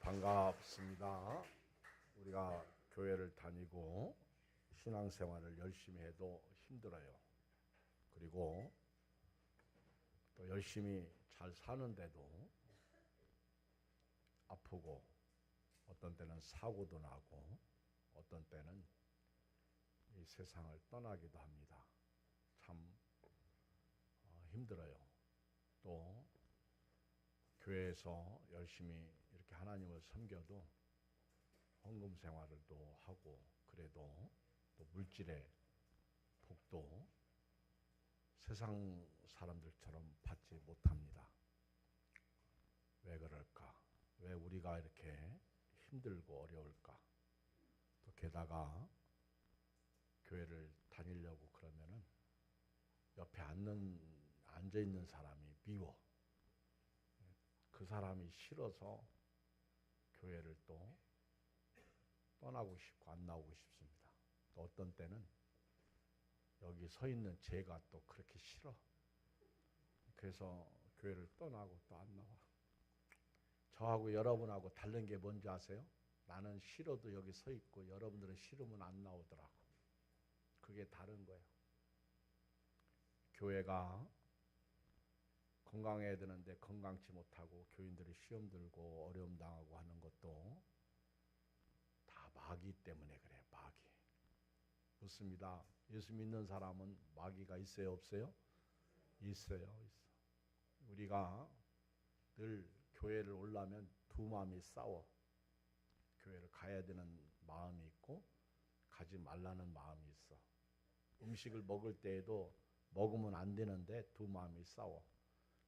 반갑습니다. 우리가 교회를 다니고 신앙생활을 열심히 해도 힘들어요. 그리고 또 열심히 잘 사는데도 아프고 어떤 때는 사고도 나고 어떤 때는 이 세상을 떠나기도 합니다. 참 힘들어요. 또 교회에서 열심히 이렇게 하나님을 섬겨도 헌금 생활을 또 하고 그래도 또 물질의 복도 세상 사람들처럼 받지 못합니다. 왜 그럴까? 왜 우리가 이렇게 힘들고 어려울까? 또 게다가 교회를 다니려고 그러면은 옆에 앉아 있는 사람이 미워. 그 사람이 싫어서 교회를 또 떠나고 싶고 안 나오고 싶습니다. 또 어떤 때는 여기 서 있는 제가 또 그렇게 싫어. 그래서 교회를 떠나고 또 안 나와. 저하고 여러분하고 다른 게 뭔지 아세요? 나는 싫어도 여기 서 있고 여러분들은 싫으면 안 나오더라고. 그게 다른 거예요. 교회가 건강해야 되는데 건강치 못하고 교인들이 시험 들고 어려움 당하고 하는 것도 다 마귀 때문에 그래요. 마귀. 묻습니다. 예수 믿는 사람은 마귀가 있어요? 없어요? 있어요. 있어. 우리가 늘 교회를 오려면 두 마음이 싸워. 교회를 가야 되는 마음이 있고 가지 말라는 마음이 있어. 음식을 먹을 때에도 먹으면 안 되는데 두 마음이 싸워.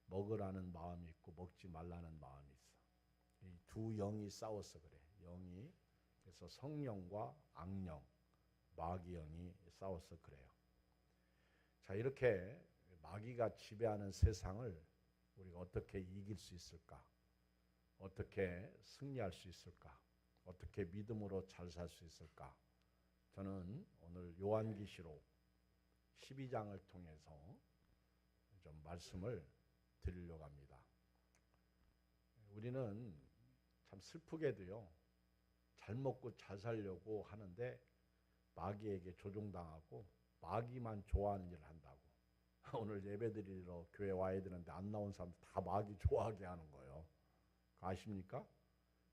먹으라는 마음이 있고 먹지 말라는 마음이 있어. 이 두 영이 싸워서 그래. 영이 그래서 성령과 악령, 마귀 영이 싸워서 그래요. 자, 이렇게 마귀가 지배하는 세상을 우리가 어떻게 이길 수 있을까? 어떻게 승리할 수 있을까? 어떻게 믿음으로 잘 살 수 있을까? 저는 오늘 요한계시록 12장을 통해서 좀 말씀을 드리려고 합니다. 우리는 참 슬프게도요, 잘 먹고 잘 살려고 하는데 마귀에게 조종당하고 마귀만 좋아하는 일을 한다고. 오늘 예배드리러 교회 와야 되는데 안 나온 사람들 다 마귀 좋아하게 하는 거예요. 아십니까?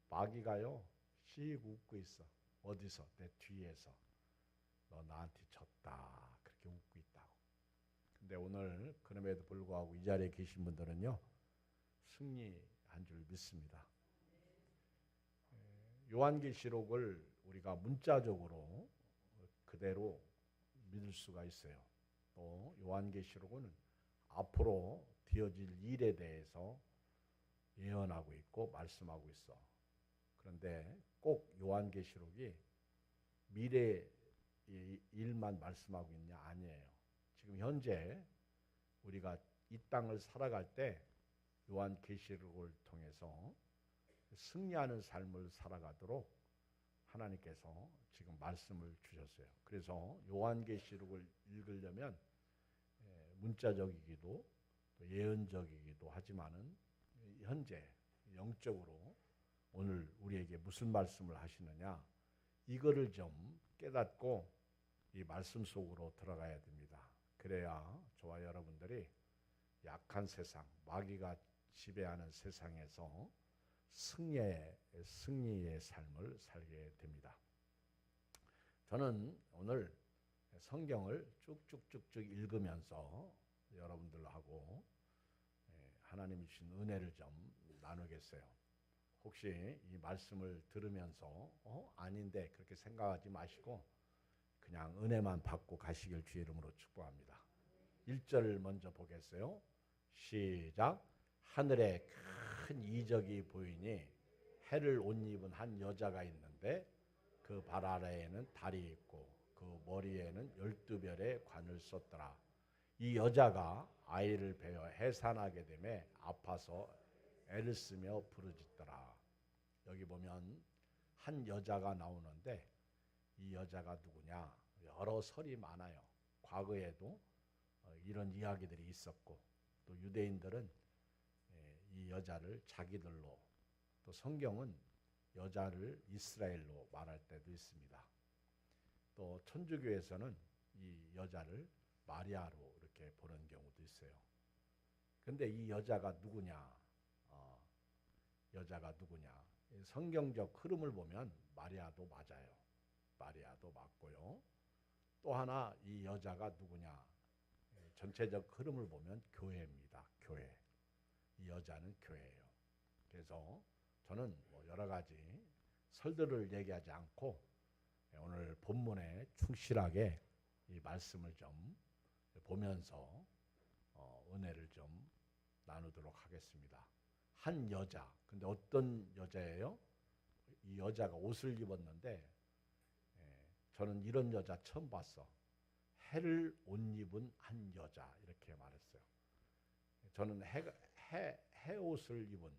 마귀가요, 씩 웃고 있어. 어디서? 내 뒤에서. 너 나한테 졌다. 그렇게 웃고 있다고. 근데 오늘 그럼에도 불구하고 이 자리에 계신 분들은요, 승리한 줄 믿습니다. 요한계시록을 우리가 문자적으로 그대로 믿을 수가 있어요. 또 요한계시록은 앞으로 되어질 일에 대해서 예언하고 있고 말씀하고 있어. 그런데 꼭 요한계시록이 미래 일만 말씀하고 있냐? 아니에요. 지금 현재 우리가 이 땅을 살아갈 때 요한계시록을 통해서 승리하는 삶을 살아가도록 하나님께서 지금 말씀을 주셨어요. 그래서 요한계시록을 읽으려면 문자적이기도 또 예언적이기도 하지만은 현재 영적으로 오늘 우리에게 무슨 말씀을 하시느냐, 이거를 좀 깨닫고 이 말씀 속으로 들어가야 됩니다. 그래야 저와 여러분들이 약한 세상, 마귀가 지배하는 세상에서 승리의 삶을 살게 됩니다. 저는 오늘 성경을 쭉쭉쭉쭉 읽으면서 여러분들하고 하나님이 주신 은혜를 좀 나누겠어요. 혹시 이 말씀을 들으면서 아닌데 그렇게 생각하지 마시고 그냥 은혜만 받고 가시길 주의 이름으로 축복합니다. 1절을 먼저 보겠어요. 시작. 하늘에 큰 이적이 보이니 해를 옷 입은 한 여자가 있는데 그 발 아래에는 달이 있고 그 머리에는 12별의 관을 썼더라. 이 여자가 아이를 베어 해산하게 되매 아파서 애를 쓰며 부르짖더라. 여기 보면 한 여자가 나오는데 이 여자가 누구냐? 여러 설이 많아요. 과거에도 이런 이야기들이 있었고 또 유대인들은 이 여자를 자기들로, 또 성경은 여자를 이스라엘로 말할 때도 있습니다. 또 천주교에서는 이 여자를 마리아로 이렇게 보는 경우도 있어요. 근데 이 여자가 누구냐? 여자가 누구냐? 성경적 흐름을 보면 마리아도 맞아요. 마리아도 맞고요. 또 하나 이 여자가 누구냐? 전체적 흐름을 보면 교회입니다. 교회. 이 여자는 교회예요. 그래서 저는 뭐 여러 가지 설들을 얘기하지 않고 오늘 본문에 충실하게 이 말씀을 좀 보면서 은혜를 좀 나누도록 하겠습니다. 한 여자, 근데 어떤 여자예요? 이 여자가 옷을 입었는데 저는 이런 여자 처음 봤어. 해를 옷 입은 한 여자 이렇게 말했어요. 저는 해 옷을 입은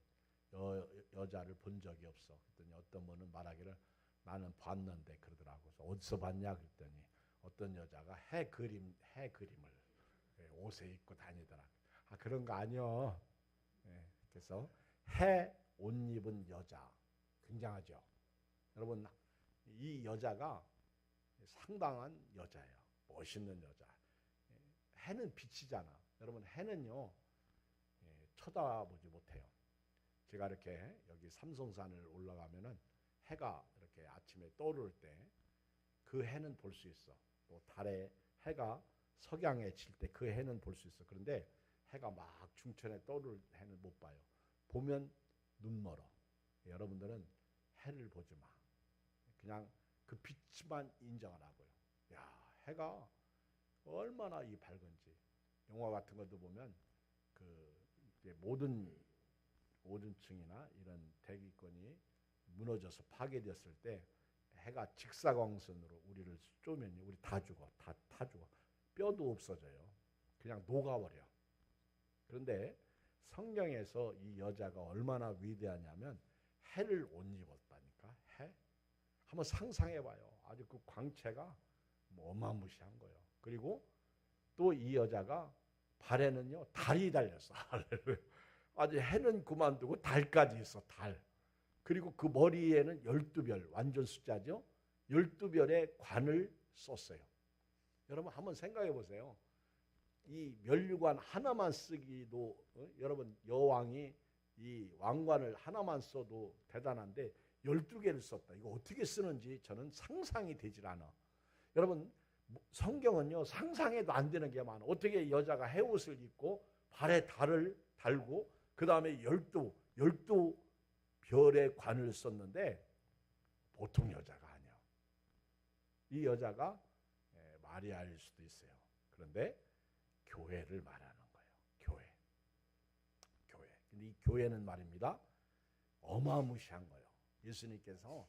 여자를 본 적이 없어. 그랬더니 어떤 분은 말하기를 나는 봤는데 그러더라고. 그래서 어디서 봤냐 그랬더니 어떤 여자가 해 그림을 옷에 입고 다니더라. 아 그런 거 아니요. 그래서 해 옷 입은 여자 굉장하죠. 여러분 이 여자가 상당한 여자예요. 멋있는 여자. 해는 빛이잖아. 여러분 해는요 쳐다보지 못해요. 제가 이렇게 여기 삼성산을 올라가면은 해가 이렇게 아침에 떠오를 때 그 해는 볼 수 있어. 또 달에 해가 석양에 칠 때 그 해는 볼 수 있어. 그런데 해가 막 중천에 떠오를 해는 못 봐요. 보면 눈 멀어. 여러분들은 해를 보지 마. 그냥 그 빛만 인정하라고요. 야, 해가 얼마나 이 밝은지. 영화 같은 것도 보면 그 모든 층이나 이런 대기권이 무너져서 파괴됐을 때 해가 직사광선으로 우리를 쏘면 우리 다 죽어. 다 죽어. 뼈도 없어져요. 그냥 녹아버려. 그런데 성경에서 이 여자가 얼마나 위대하냐면 해를 옷 입었다니까. 해. 한번 상상해봐요. 아주 그 광채가 뭐 어마무시한 거예요. 그리고 또 이 여자가 발에는요 달이 달렸어. 아주 해는 그만두고 달까지 있어. 달. 그리고 그 머리에는 12별 완전 숫자죠. 12별의 관을 썼어요. 여러분 한번 생각해 보세요. 이 면류관 하나만 쓰기도 여러분 여왕이 이 왕관을 하나만 써도 대단한데 12개를 썼다. 이거 어떻게 쓰는지 저는 상상이 되질 않아. 여러분 성경은요 상상해도 안 되는 게 많아. 어떻게 여자가 헤옷을 입고 발에 달을 달고 그 다음에 12별의 관을 썼는데 보통 여자가 아니야. 이 여자가 마리아일 수도 있어요. 그런데 교회를 말하는 거예요. 교회. 근데 이 교회는 말입니다. 어마무시한 거예요. 예수님께서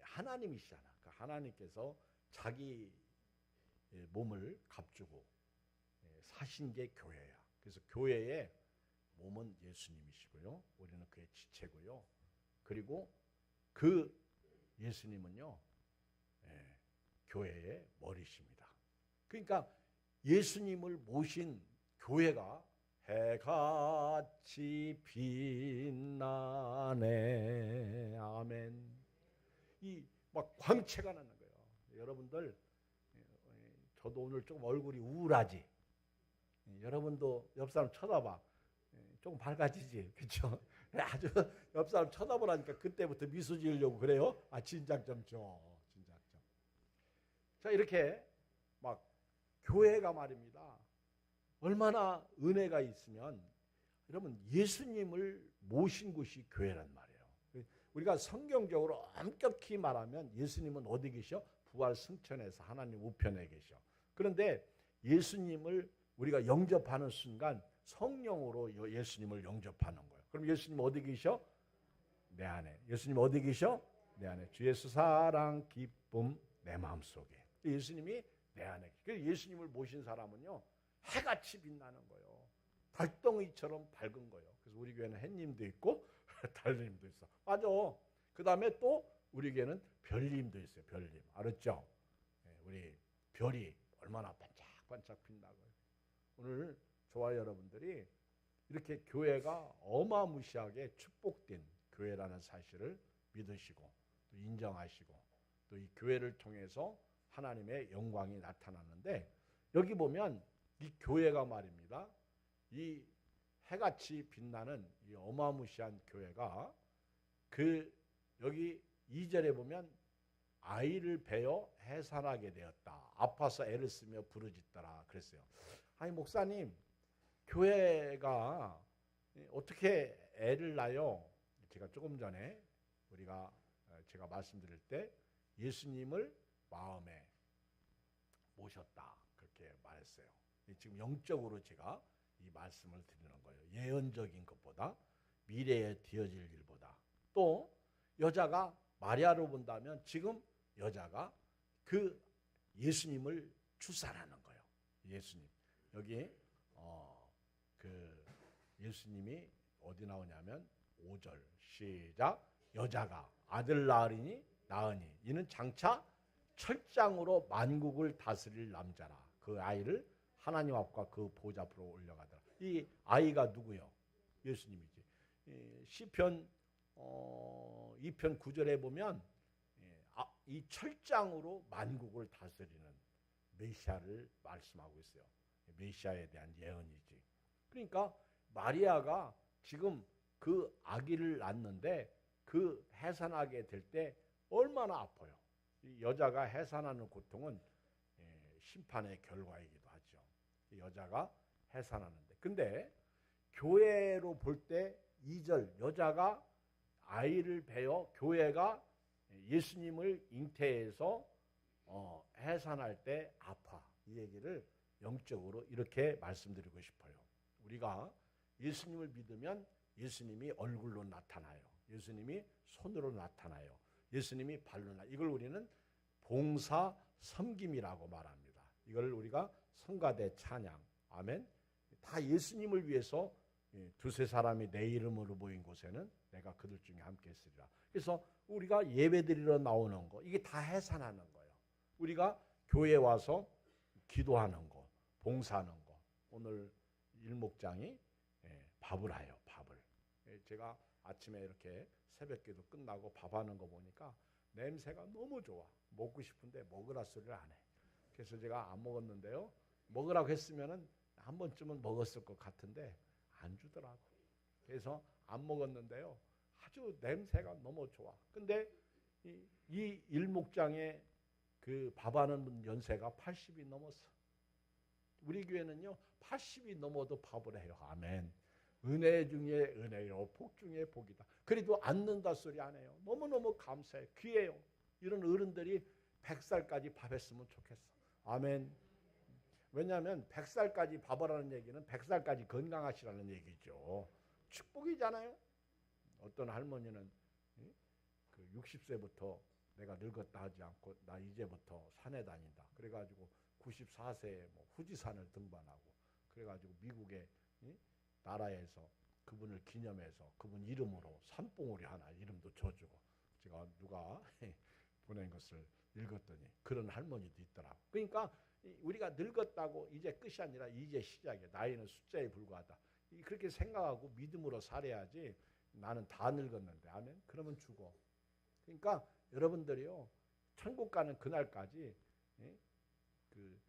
하나님이시잖아. 그 하나님께서 자기 몸을 값주고 사신 게 교회야. 그래서 교회의 몸은 예수님이시고요. 우리는 그의 지체고요. 그리고 그 예수님은요. 교회의 머리십니다. 그러니까 예수님을 모신 교회가 해같이 빛나네. 아멘. 이 막 광채가 나는 거예요. 여러분들 저도 오늘 조금 얼굴이 우울하지. 여러분도 옆 사람 쳐다봐. 조금 밝아지지. 그렇죠? 아주 옆 사람 쳐다보라니까 그때부터 미소 지으려고 그래요. 아 진작 좀 줘. 진작 좀. 자 이렇게 막 교회가 말입니다. 얼마나 은혜가 있으면 여러분 예수님을 모신 곳이 교회란 말이에요. 우리가 성경적으로 엄격히 말하면 예수님은 어디 계셔? 부활 승천해서 하나님 우편에 계셔. 그런데 예수님을 우리가 영접하는 순간 성령으로 예수님을 영접하는 거예요. 그럼 예수님 어디 계셔? 내 안에. 예수님 어디 계셔? 내 안에. 주 예수 사랑 기쁨 내 마음속에. 예수님이 내 안에. 그래서 예수님을 모신 사람은요. 해같이 빛나는 거예요. 달덩이처럼 밝은 거예요. 그래서 우리 교회는 햇님도 있고 달님도 있어. 맞아. 그 다음에 또 우리 교회는 별님도 있어요. 별님. 알았죠? 우리 별이 얼마나 반짝반짝 빛나고요. 오늘 저와 여러분들이 이렇게 교회가 어마무시하게 축복된 교회라는 사실을 믿으시고 또 인정하시고 또 이 교회를 통해서 하나님의 영광이 나타나는데 여기 보면 이 교회가 말입니다. 이 해같이 빛나는 이 어마무시한 교회가 여기 2절에 보면 아이를 베어 해산하게 되었다. 아파서 애를 쓰며 부르짖더라 그랬어요. 아니 목사님, 교회가 어떻게 애를 낳아요? 제가 조금 전에 제가 말씀드릴 때 예수님을 마음에 모셨다 그렇게 말했어요. 지금 영적으로 제가 이 말씀을 드리는 거예요. 예언적인 것보다 미래에 되어질 일보다 또 여자가 마리아로 본다면 지금 여자가 그 예수님을 출산하는 거예요. 예수님 여기 그 예수님이 어디 나오냐면 5절 시작 여자가 아들 낳으니 이는 장차 철장으로 만국을 다스릴 남자라. 그 아이를 하나님 앞과 그 보좌 앞으로 올려가더라. 이 아이가 누구요? 예수님이지. 시편 2편 9절에 보면 이 철장으로 만국을 다스리는 메시아를 말씀하고 있어요. 메시아에 대한 예언이지. 그러니까 마리아가 지금 그 아기를 낳는데 그 해산하게 될 때 얼마나 아파요. 이 여자가 해산하는 고통은 심판의 결과이기도 하죠. 이 여자가 해산하는데. 근데 교회로 볼 때 2절 여자가 아이를 베어 교회가 예수님을 잉태해서 해산할 때 아파. 이 얘기를 영적으로 이렇게 말씀드리고 싶어요. 우리가 예수님을 믿으면 예수님이 얼굴로 나타나요. 예수님이 손으로 나타나요. 예수님이 발로 나타나요. 이걸 우리는 봉사 섬김이라고 말합니다. 이걸 우리가 성가대 찬양, 아멘. 다 예수님을 위해서 두세 사람이 내 이름으로 모인 곳에는 내가 그들 중에 함께 있으리라. 그래서 우리가 예배드리러 나오는 거 이게 다 해산하는 거예요. 우리가 교회에 와서 기도하는 거, 봉사하는 거. 오늘 일목장이 밥을 해요. 밥을. 제가 아침에 이렇게 새벽기도 끝나고 밥하는 거 보니까 냄새가 너무 좋아. 먹고 싶은데 먹으라 소리를 안 해. 그래서 제가 안 먹었는데요. 먹으라고 했으면은 한 번쯤은 먹었을 것 같은데 안 주더라고. 그래서 안 먹었는데요. 아주 냄새가 너무 좋아. 근데 이 일목장에 그 밥하는 분 연세가 80이 넘었어. 우리 교회는요 80이 넘어도 밥을 해요. 아멘. 은혜 중에 은혜요, 복 중에 복이다. 그래도 앉는다 소리 안 해요. 너무너무 감사해. 귀해요. 이런 어른들이 100살까지 밥했으면 좋겠어. 아멘. 왜냐하면 100살까지 밥하라는 얘기는 100살까지 건강하시라는 얘기죠. 축복이잖아요. 어떤 할머니는 그 60세부터 내가 늙었다 하지 않고 나 이제부터 산에 다닌다. 그래가지고 94세에 뭐 후지산을 등반하고 그래가지고 미국의 나라에서 그분을 기념해서 그분 이름으로 산봉우리 하나 이름도 줘주고 제가 누가 보낸 것을 읽었더니 그런 할머니도 있더라고. 그러니까 우리가 늙었다고 이제 끝이 아니라 이제 시작이야. 나이는 숫자에 불과하다. 그렇게 생각하고 믿음으로 살아야지. 나는 다 늙었는데 아멘. 그러면 죽어. 그러니까 여러분들이요 천국 가는 그날까지 그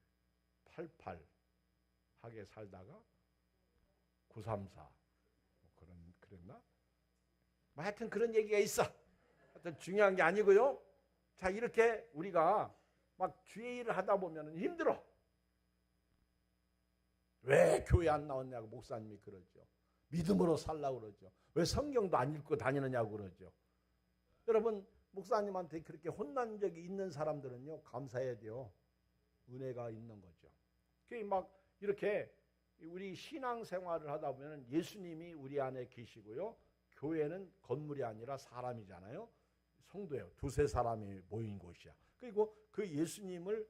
88 하게 살다가 934 그랬나? 뭐 하여튼 그런 얘기가 있어. 하여튼 중요한 게 아니고요. 자 이렇게 우리가 막 주의 일을 하다 보면 힘들어. 왜 교회 안 나왔냐고 목사님이 그러죠. 믿음으로 살라고 그러죠. 왜 성경도 안 읽고 다니느냐고 그러죠. 여러분 목사님한테 그렇게 혼난 적이 있는 사람들은요 감사해야 돼요. 은혜가 있는 거죠. 막 이렇게 우리 신앙생활을 하다 보면 예수님이 우리 안에 계시고요. 교회는 건물이 아니라 사람이잖아요. 성도예요. 두세 사람이 모인 곳이야. 그리고 그 예수님을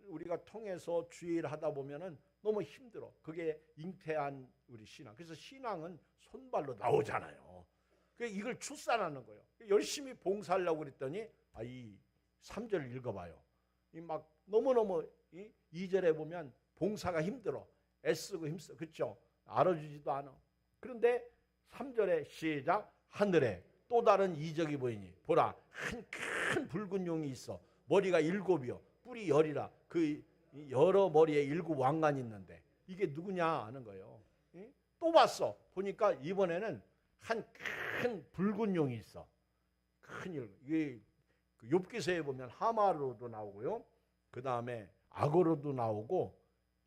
우리가 통해서 주의를 하다 보면은 너무 힘들어. 그게 잉태한 우리 신앙. 그래서 신앙은 손발로 나오잖아요. 이걸 출산하는 거예요. 열심히 봉사하려고 그랬더니 이 3절 읽어봐요. 막 너무너무 2절에 보면 봉사가 힘들어. 애쓰고 힘써. 그렇죠? 알아주지도 않아. 그런데 3절에 시작. 하늘에 또 다른 이적이 보이니 보라 한 큰 붉은 용이 있어 머리가 7이요 뿔이 10이라 그 여러 머리에 7 왕관이 있는데 이게 누구냐 하는 거예요. 또 봤어. 보니까 이번에는 한 큰 붉은 용이 있어. 큰 일. 이게 욥기서에 보면 하마로도 나오고요. 그 다음에 악어로도 나오고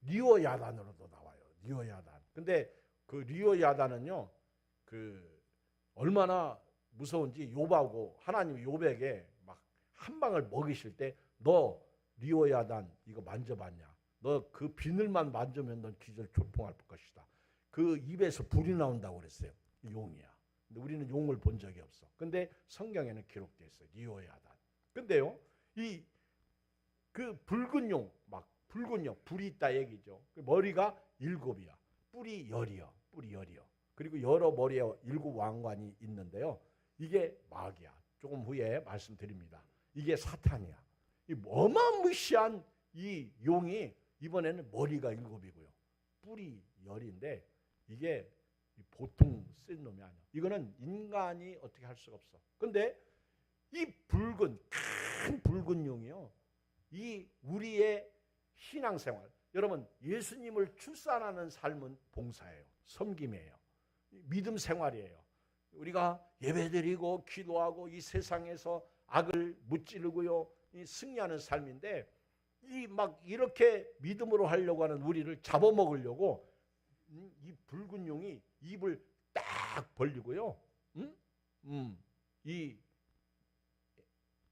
리오야단으로도 나와요. 리오야단. 근데 그 리오야단은요, 그 얼마나 무서운지 욥하고 하나님이 욥에게 막 한 방을 먹이실 때 너 리오야단 이거 만져봤냐? 너 그 비늘만 만지면 넌 기절 초풍할 것이다. 그 입에서 불이 나온다고 그랬어요. 용이야. 근데 우리는 용을 본 적이 없어. 근데 성경에는 기록되어 있어요. 리오야단. 근데요, 이 그 붉은 용, 막 붉은 용, 불이 있다 얘기죠. 머리가 7이야. 뿔이 10이요. 뿔이 10이요. 그리고 여러 머리에 7 왕관이 있는데요. 이게 마귀야. 조금 후에 말씀드립니다. 이게 사탄이야. 이 어마무시한 이 용이 이번에는 머리가 7이고요. 뿔이 10인데 이게 보통 쓴 놈이 아니야. 이거는 인간이 어떻게 할 수가 없어. 근데 이 붉은 큰 붉은 용이요. 이 우리의 신앙생활. 여러분 예수님을 출산하는 삶은 봉사예요. 섬김이에요. 믿음 생활이에요. 우리가 예배드리고 기도하고 이 세상에서 악을 무찌르고요. 이 승리하는 삶인데 이 막 이렇게 믿음으로 하려고 하는 우리를 잡아먹으려고 이 붉은 용이 입을 딱 벌리고요. 이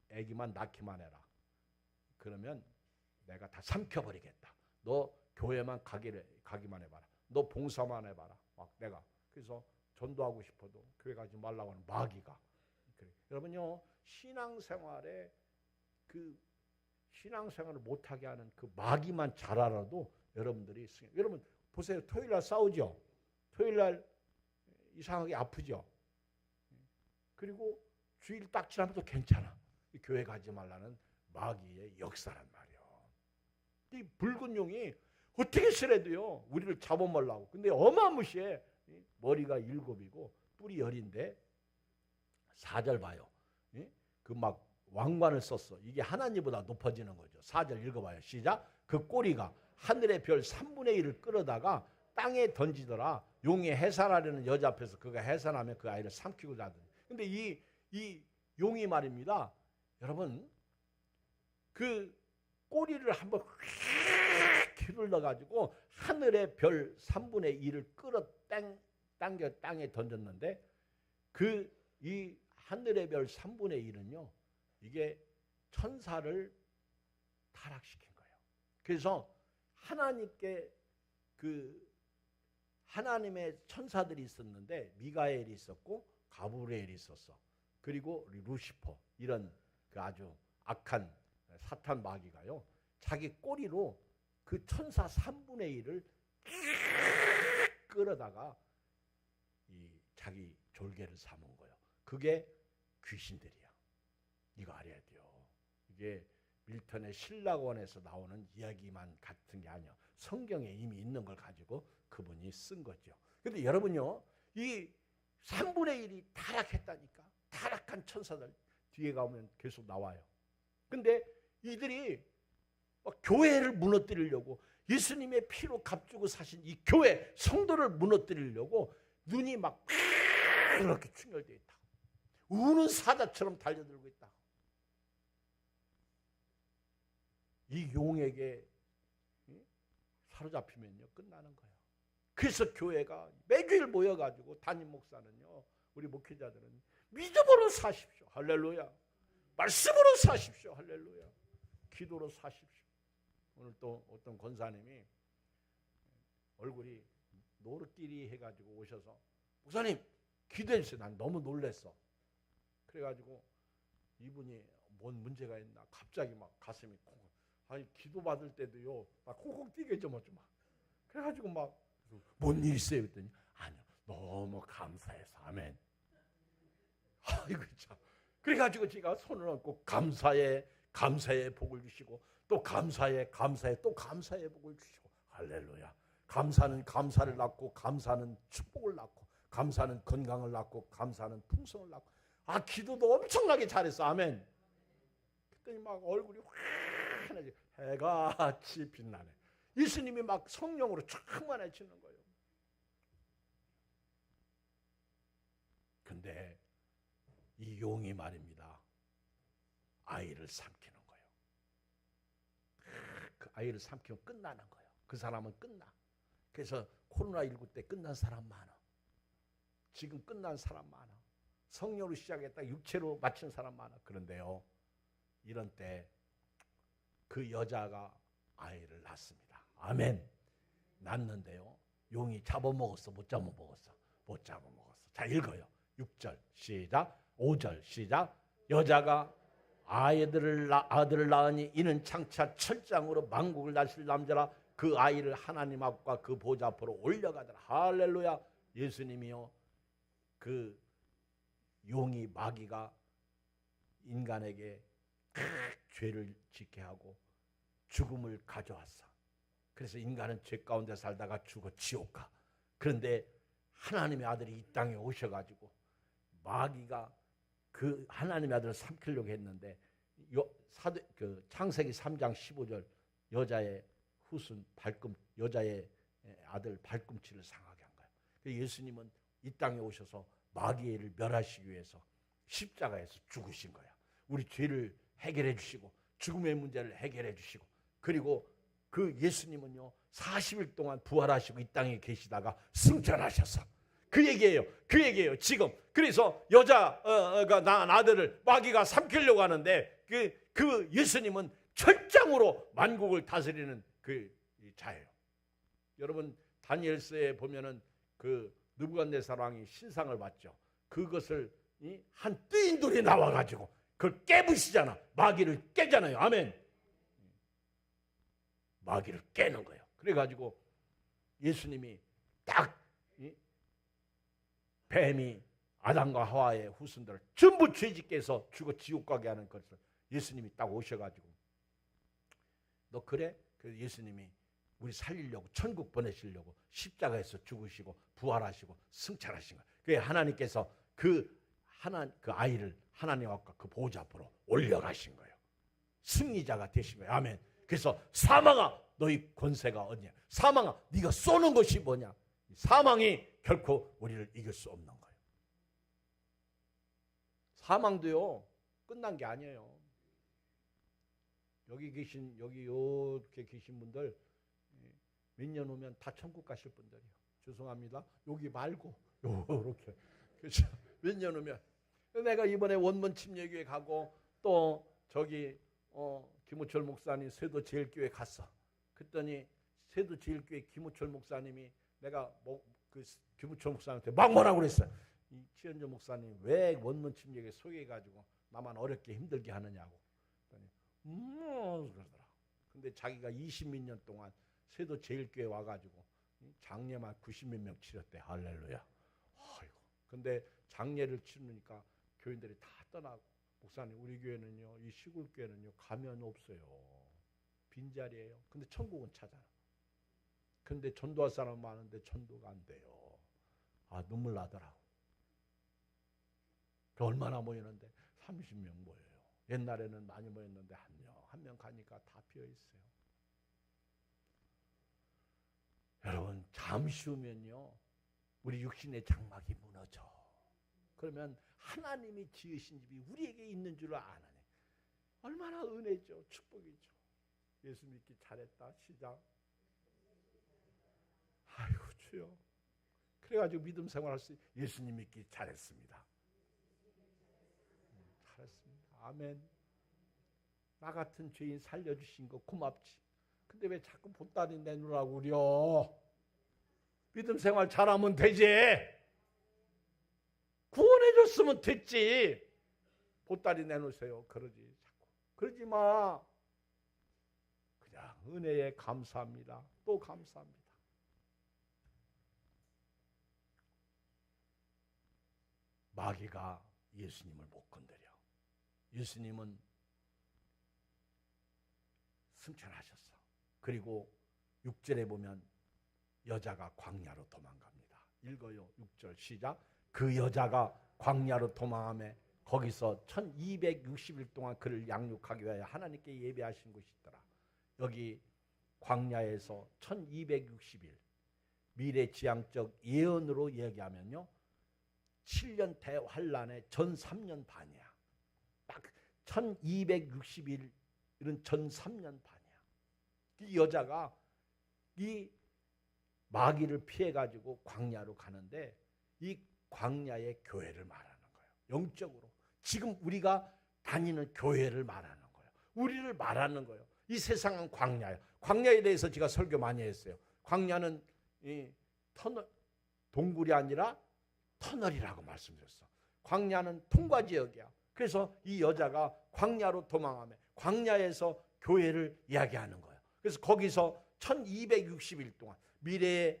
애기만 낳기만 해라. 그러면 내가 다 삼켜버리겠다. 너 교회만 가기만 해봐라. 너 봉사만 해봐라. 막 내가 그래서 전도하고 싶어도 교회 가지 말라고 하는 마귀가. 그래. 여러분요 신앙생활에 그 신앙생활을 못하게 하는 그 마귀만 잘 알아도 여러분들이 여러분 보세요. 토요일날 싸우죠. 토요일날 이상하게 아프죠. 그리고 주일 딱 지나면 또 괜찮아. 교회 가지 말라는 마귀의 역사란 말이에요. 이 붉은 용이 어떻게 쓰래도요 우리를 잡아먹으려고. 근데 어마무시해. 머리가 7이고 뿔이 10인데 4절 봐요. 그 막 왕관을 썼어. 이게 하나님보다 높아지는 거죠. 4절 읽어봐요. 시작. 그 꼬리가 하늘의 별 3분의 1을 끌어다가 땅에 던지더라. 용이 해산하려는 여자 앞에서 그가 해산하면 그 아이를 삼키고자 하더니. 근데 이 용이 말입니다. 여러분 그 꼬리를 한번 휘 눌러가지고 하늘의 별 3분의 1을 끌어 당겨 땅에 던졌는데 이 하늘의 별 3분의 1은요 이게 천사를 타락시킨 거예요. 그래서 하나님께 하나님의 천사들이 있었는데 미가엘이 있었고 가브리엘이 있었어. 그리고 루시퍼 이런 그 아주 악한 사탄 마귀가요 자기 꼬리로 그 천사 3분의 1을 끌어다가 이 자기 졸개를 삼은 거예요. 그게 귀신들이야. 이거 알아야 돼요. 이게 밀턴의 신라원에서 나오는 이야기만 같은 게 아니야. 성경에 이미 있는 걸 가지고 그분이 쓴 거죠. 근데 여러분요 이 3분의 1이 타락했다니까. 타락한 천사들 뒤에 가면 계속 나와요. 근데 이들이 교회를 무너뜨리려고 예수님의 피로 값주고 사신 이 교회 성도를 무너뜨리려고 눈이 막 이렇게 충혈되어 있다. 우는 사자처럼 달려들고 있다. 이 용에게 사로잡히면요 끝나는 거예요. 그래서 교회가 매주일 모여가지고 담임 목사는요 우리 목회자들은 믿음으로 사십시오. 할렐루야. 말씀으로 사십시오. 할렐루야. 기도로 사십시오. 오늘 또 어떤 권사님이 얼굴이 노릇끼리 해가지고 오셔서 목사님 기도해 주세요. 난 너무 놀랬어. 그래가지고 이분이 뭔 문제가 있나 갑자기 막 가슴이 콩. 아니 기도 받을 때도요 막 콩콩 뛰게 좀 하지 마. 그래가지고 막 뭔 일 있어요? 그랬더니 아니요 너무 감사해서 아멘. 아이고 참. 그래가지고 제가 손을 얹고 감사에 복을 주시고 또 감사에 또 감사에 복을 주시고 할렐루야. 감사는 감사를 낳고 감사는 축복을 낳고 감사는 건강을 낳고 감사는 풍성을 낳고 기도도 엄청나게 잘했어. 아멘. 그랬더니 막 얼굴이 환하게 해같이 빛나네. 예수님이 막 성령으로 충만해지는 거예요. 근데 이 용이 말입니다. 아이를 삼키는 거예요. 그 아이를 삼키면 끝나는 거예요. 그 사람은 끝나. 그래서 코로나19 때 끝난 사람 많아. 지금 끝난 사람 많아. 성령으로 시작했다 육체로 마친 사람 많아. 그런데요, 이런 때 그 여자가 아이를 낳습니다. 아멘. 낳는데요, 용이 잡아먹었어? 못 잡아먹었어? 못 잡아먹었어. 자, 읽어요. 6절 시작. 5절 시작. 여자가 아들을 낳으니 이는 장차 철장으로 만국을 다스릴 남자라. 그 아이를 하나님 앞과 그 보좌 앞으로 올려가더라. 할렐루야. 예수님이요, 그 용이 마귀가 인간에게 죄를 짓게 하고 죽음을 가져왔어. 그래서 인간은 죄 가운데 살다가 죽어 지옥 가. 그런데 하나님의 아들이 이 땅에 오셔가지고 마귀가 그 하나님의 아들을 삼키려고 했는데 창세기 3장 15절 여자의 후순 여자의 아들 발꿈치를 상하게 한 거예요. 예수님은 이 땅에 오셔서 마귀를 멸하시기 위해서 십자가에서 죽으신 거야. 우리 죄를 해결해 주시고 죽음의 문제를 해결해 주시고, 그리고 그 예수님은요 40일 동안 부활하시고 이 땅에 계시다가 승천하셨어. 그 얘기예요. 지금 그래서 여자가 낳은 아들을 마귀가 삼키려고 하는데 그 예수님은 철장으로 만국을 다스리는 그 자예요. 여러분 다니엘서에 보면은 그 느부갓네살 왕이 신상을 봤죠. 그것을 한 띠인돌이 나와가지고 그걸 깨부시잖아. 마귀를 깨잖아요. 아멘. 마귀를 깨는 거예요. 그래가지고 예수님이 딱 뱀이 아담과 하와의 후손들을 전부 죄짓게 해서 죽어 지옥 가게 하는 것을 예수님이 딱 오셔가지고 너 그래? 그래서 예수님이 우리 살리려고 천국 보내시려고 십자가에서 죽으시고 부활하시고 승천하신 거예요. 그게 하나님께서 그 아이를 하나님 앞과 그 보좌 앞으로 올려가신 거예요. 승리자가 되신 거예요. 아멘. 그래서 사망아 너희 권세가 어디냐? 사망아 네가 쏘는 것이 뭐냐? 사망이 결코 우리를 이길 수 없는 거예요. 사망도요 끝난 게 아니에요. 여기 이렇게 계신 분들 몇 년 후면 다 천국 가실 분들이요. 죄송합니다. 여기 말고 요렇게. 그렇죠. 몇 년 후면 내가 이번에 원문 침례교회 가고 또 저기 김우철 목사님 세도제일교회 갔어. 그랬더니 세도제일교회 김우철 목사님이 내가 그 김우철 목사님한테 막 뭐라고 그랬어요. 이 최현조 목사님 왜 원문 침례교회 소개해가지고 나만 어렵게 힘들게 하느냐고. 그랬더니 그러더라. 근데 자기가 20몇 년 동안 세도제일교회 와가지고 장례만 90몇 명 치렀대. 할렐루야. 아이고. 근데 장례를 치르니까 교인들이 다 떠나고 목사님 우리 교회는요 이 시골 교회는요 가면 없어요. 빈자리예요. 근데 천국은 찾아요. 근데 전도할 사람 많은데 전도가 안 돼요. 눈물 나더라고. 얼마나 모이는데 30명 모여요. 옛날에는 많이 모였는데 한 명 가니까 다 비어 있어요. 여러분 잠시 후면요 우리 육신의 장막이 무너져. 그러면 하나님이 지으신 집이 우리에게 있는 줄 아나니 얼마나 은혜죠. 축복이죠. 예수 믿기 잘했다. 시작. 아이고 주여. 그래가지고 믿음 생활할 수 예수님 믿기 잘했습니다. 잘했습니다. 아멘. 나 같은 죄인 살려주신 거 고맙지. 근데 왜 자꾸 보따리 내놓으라고 그려. 믿음 생활 잘하면 되지. 구원해줬으면 됐지. 보따리 내놓으세요. 그러지 자꾸. 그러지 마. 그냥 은혜에 감사합니다. 또 감사합니다. 마귀가 예수님을 못 건드려. 예수님은 승천하셨어. 그리고 6절에 보면 여자가 광야로 도망갑니다. 읽어요. 6절 시작. 그 여자가 광야로 도망하며 거기서 1260일 동안 그를 양육하기 위하여 하나님께 예배하신 것이 있더라. 여기 광야에서 1260일 미래지향적 예언으로 얘기하면요 7년 대환란의 전 3년 반이야. 딱 1260일은 전 3년 반이야. 이 여자가 이 마귀를 피해가지고 광야로 가는데 이 광야의 교회를 말하는 거예요. 영적으로 지금 우리가 다니는 교회를 말하는 거예요. 우리를 말하는 거예요. 이 세상은 광야예요. 광야에 대해서 제가 설교 많이 했어요. 광야는 이 터널, 동굴이 아니라 터널이라고 말씀드렸어. 광야는 통과 지역이야. 그래서 이 여자가 광야로 도망하며 광야에서 교회를 이야기하는 거예요. 그래서 거기서 1260일 동안 미래의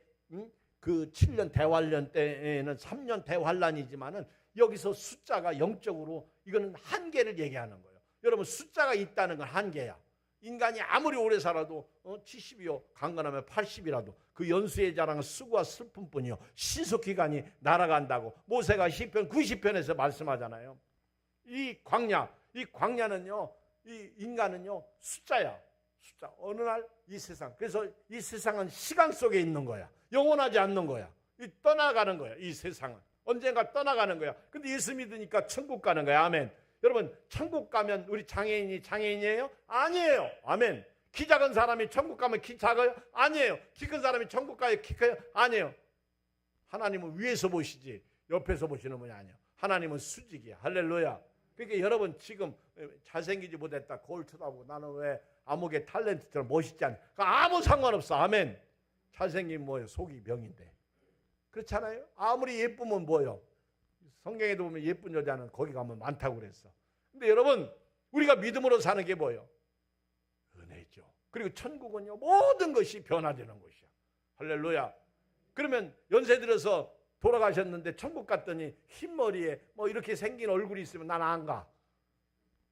그 7년 대환란 때에는 3년 대환란이지만은 여기서 숫자가 영적으로 이거는 한계를 얘기하는 거예요. 여러분 숫자가 있다는 건 한계야. 인간이 아무리 오래 살아도 70이요 강건하면 80이라도 그 연수의 자랑은 수고와 슬픔뿐이요 신속기간이 날아간다고 모세가 시편 90편에서 말씀하잖아요. 이 광야는요 이 인간은요 숫자야. 숫자. 어느 날 이 세상. 그래서 이 세상은 시간 속에 있는 거야. 영원하지 않는 거야. 떠나가는 거야. 이 세상은 언젠가 떠나가는 거야. 근데 예수 믿으니까 천국 가는 거야. 아멘. 여러분 천국 가면 우리 장애인이 장애인이에요? 아니에요. 아멘. 키 작은 사람이 천국 가면 키 작아요? 아니에요. 키 큰 사람이 천국 가요? 키 커요? 아니에요. 하나님은 위에서 보시지 옆에서 보시는 분이 아니에요. 하나님은 수직이야. 할렐루야. 그러니까 여러분 지금 잘생기지 못했다 거울 쳐다보고 나는 왜 암흑의 탤런트처럼 멋있지 않냐. 아무 상관없어. 아멘. 잘생긴 뭐예요? 속이 병인데. 그렇잖아요. 아무리 예쁘면 뭐예요? 성경에도 보면 예쁜 여자는 거기 가면 많다고 그랬어. 근데 여러분 우리가 믿음으로 사는 게 뭐예요? 은혜죠. 그리고 천국은요 모든 것이 변화되는 것이야. 할렐루야. 그러면 연세 들어서 돌아가셨는데 천국 갔더니 흰머리에 뭐 이렇게 생긴 얼굴이 있으면 난 안 가.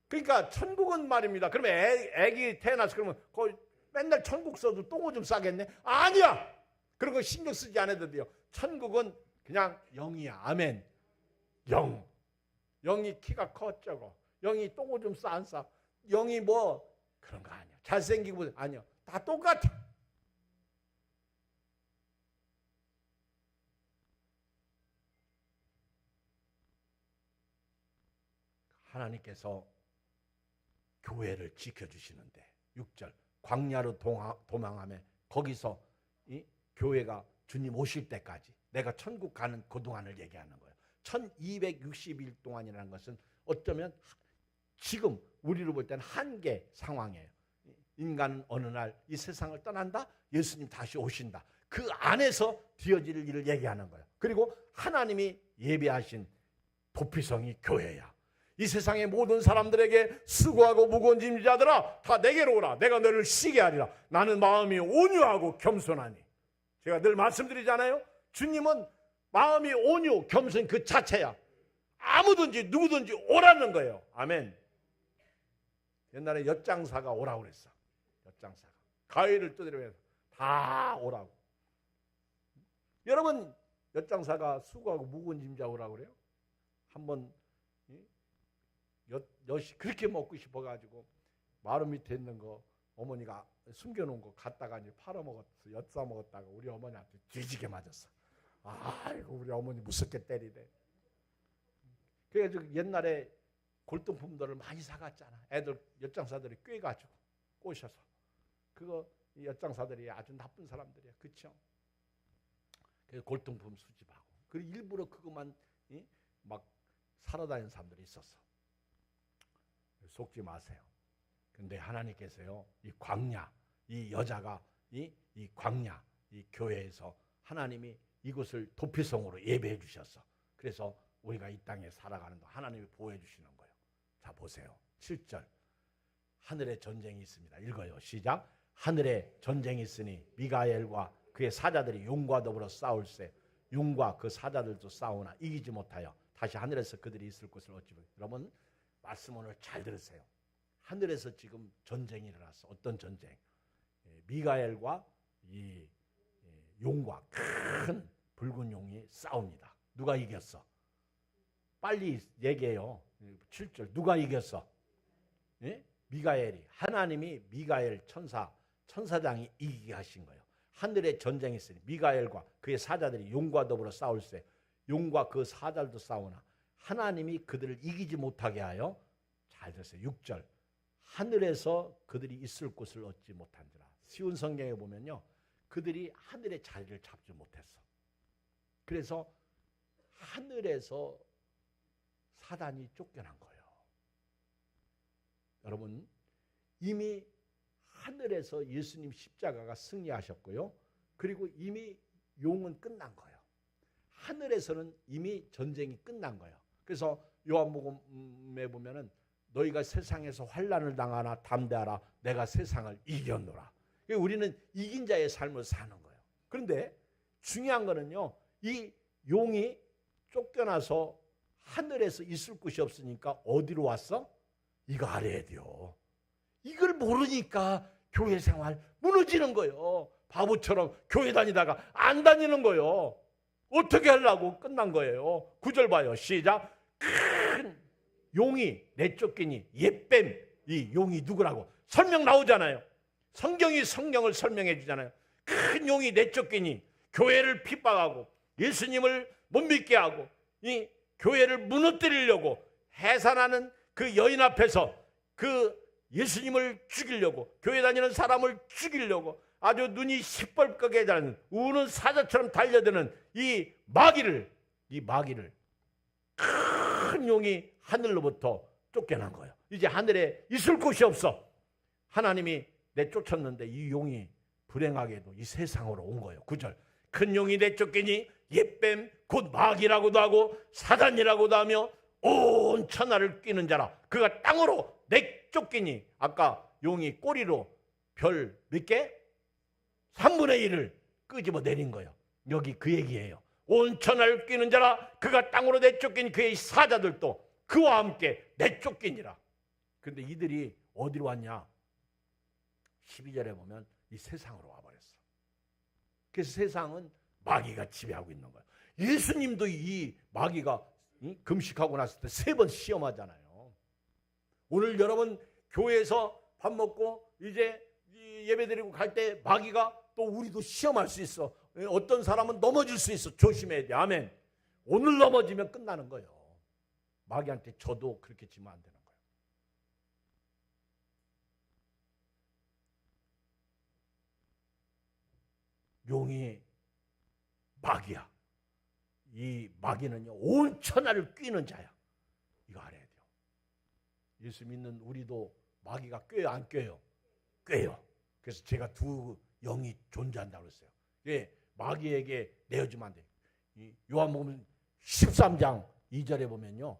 그러니까 천국은 말입니다. 그러면 애기 태어나서 그러면 거의 맨날 천국 써도 똥오줌 싸겠네? 아니야. 그런 거 신경 쓰지 않아도 돼요. 천국은 그냥 영이야. 아멘. 영. 영이 키가 커 적어. 영이 똥오줌 싸 안 싸. 영이 뭐 그런 거 아니야. 잘생기고 아니야. 다 똑같아. 하나님께서 교회를 지켜주시는데 6절 광야로 도망하며 거기서 이 교회가 주님 오실 때까지 내가 천국 가는 그동안을 얘기하는 거예요. 1260일 동안이라는 것은 어쩌면 지금 우리로 볼 때는 한계 상황이에요. 인간은 어느 날 이 세상을 떠난다. 예수님 다시 오신다. 그 안에서 되어질 일을 얘기하는 거예요. 그리고 하나님이 예배하신 도피성이 교회야. 이 세상의 모든 사람들에게 수고하고 무거운 짐진 자들아 다 내게로 오라. 내가 너를 쉬게 하리라. 나는 마음이 온유하고 겸손하니. 제가 늘 말씀드리잖아요. 주님은 마음이 온유 겸손 그 자체야. 아무든지 누구든지 오라는 거예요. 아멘. 옛날에 엿장사가 오라고 그랬어. 엿장사가 가위를 두드리면서 다 오라고. 여러분 엿장사가 수고하고 무거운 짐 자오라고 그래요? 한번 엿이 그렇게 먹고 싶어가지고 마루 밑에 있는 거 어머니가 숨겨놓은 거 갖다가 이제 팔아먹었어. 엿 싸먹었다가 우리 어머니한테 뒤지게 맞았어. 아이고 우리 어머니 무섭게 때리대. 그래가지고 옛날에 골동품들을 많이 사갔잖아. 애들 엿장사들이 꿰가지고 꼬셔서. 그거 엿장사들이 아주 나쁜 사람들이야. 그렇죠? 그래서 골동품 수집하고. 그리고 일부러 그것만 막 살아다니는 사람들이 있었어. 속지 마세요. 근데 하나님께서요, 이 광야, 이 여자가 이 광야, 이 교회에서 하나님이 이곳을 도피성으로 예배해 주셨어. 그래서 우리가 이 땅에 살아가는 거 하나님이 보호해 주시는 거예요. 자 보세요. 7절. 하늘에 전쟁이 있습니다. 읽어요. 시작. 하늘에 전쟁이 있으니 미가엘과 그의 사자들이 용과 더불어 싸울세. 용과 그 사자들도 싸우나 이기지 못하여 다시 하늘에서 그들이 있을 곳을 얻지 못해. 여러분 말씀 오늘 잘 들으세요. 하늘에서 지금 전쟁이 일어났어. 어떤 전쟁? 미가엘과 이 용과 큰 붉은 용이 싸웁니다. 누가 이겼어? 빨리 얘기해요. 7절 누가 이겼어? 예? 미가엘이. 하나님이 미가엘 천사장이 이기게 하신 거예요. 하늘에 전쟁이 있으니 미가엘과 그의 사자들이 용과 더불어 싸울세. 용과 그 사자들도 싸우나 하나님이 그들을 이기지 못하게 하여, 잘 됐어요. 6절 하늘에서 그들이 있을 곳을 얻지 못한지라. 쉬운 성경에 보면요, 그들이 하늘의 자리를 잡지 못했어. 그래서 하늘에서 사단이 쫓겨난 거예요. 여러분, 이미 하늘에서 예수님 십자가가 승리하셨고요. 그리고 이미 용은 끝난 거예요. 하늘에서는 이미 전쟁이 끝난 거예요. 그래서 요한복음에 보면은 너희가 세상에서 환난을 당하나 담대하라, 내가 세상을 이겼노라. 우리는 이긴 자의 삶을 사는 거예요. 그런데 중요한 거는요, 이 용이 쫓겨나서 하늘에서 있을 곳이 없으니까 어디로 왔어? 이거 알아야 돼요. 이걸 모르니까 교회 생활 무너지는 거예요. 바보처럼 교회 다니다가 안 다니는 거예요. 어떻게 하려고? 끝난 거예요. 9절 봐요. 시작. 큰 용이 내쫓기니 옛뱀. 이 용이 누구라고 설명 나오잖아요. 성경이 성경을 설명해 주잖아요. 큰 용이 내쫓기니, 교회를 핍박하고 예수님을 못 믿게 하고 이 교회를 무너뜨리려고 해산하는 그 여인 앞에서 그 예수님을 죽이려고, 교회 다니는 사람을 죽이려고 아주 눈이 시뻘겋게 자는 우는 사자처럼 달려드는 이 마귀를 큰 용이 하늘로부터 쫓겨난 거예요. 이제 하늘에 있을 곳이 없어. 하나님이 내쫓았는데 이 용이 불행하게도 이 세상으로 온 거예요. 9절 큰 용이 내쫓기니 옛뱀 곧 마귀라고도 하고 사단이라고도 하며 온 천하를 뀌는 자라. 그가 땅으로 내쫓기니, 아까 용이 꼬리로 별 몇 개? 3분의 1을 끄집어 내린 거예요. 여기 그 얘기예요. 온 천하를 뀌는 자라. 그가 땅으로 내쫓기니 그의 사자들도 그와 함께 내쫓기니라. 그런데 이들이 어디로 왔냐? 12절에 보면 이 세상으로 와버렸어. 그래서 세상은 마귀가 지배하고 있는 거예요. 예수님도 이 마귀가 금식하고 났을 때 3번 시험하잖아요. 오늘 여러분 교회에서 밥 먹고 이제 예배드리고 갈 때 마귀가 또 우리도 시험할 수 있어. 어떤 사람은 넘어질 수 있어. 조심해야 돼. 아멘. 오늘 넘어지면 끝나는 거예요. 마귀한테 저도 그렇게 지면 안 되는 거예요. 용이 마귀야. 이 마귀는요, 온 천하를 뀌는 자야. 이거 알아야 돼요. 예수 믿는 우리도 마귀가 꿰요, 안 꿰요? 꿰요. 그래서 제가 두 영이 존재한다고 했어요. 예, 마귀에게 내어주면 안 돼요. 요한복음 13장 2절에 보면요,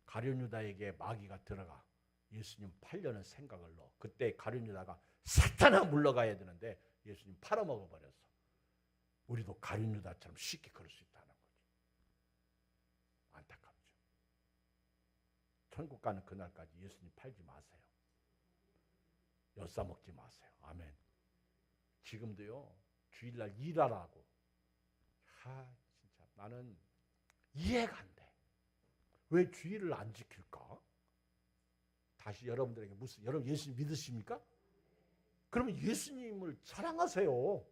가룟유다에게 마귀가 들어가 예수님 팔려는 생각을 넣어. 그때 가룟유다가 사탄아 물러가야 되는데 예수님 팔아먹어 버렸어. 우리도 가룟유다처럼 쉽게 그럴 수 있다는 거죠. 안타깝죠. 천국 가는 그날까지 예수님 팔지 마세요. 엿싸먹지 마세요. 아멘. 지금도요, 주일날 일하라고. 진짜 나는 이해가 안 돼. 왜 주일을 안 지킬까? 다시 여러분들에게 여러분 예수님 믿으십니까? 그러면 예수님을 사랑하세요.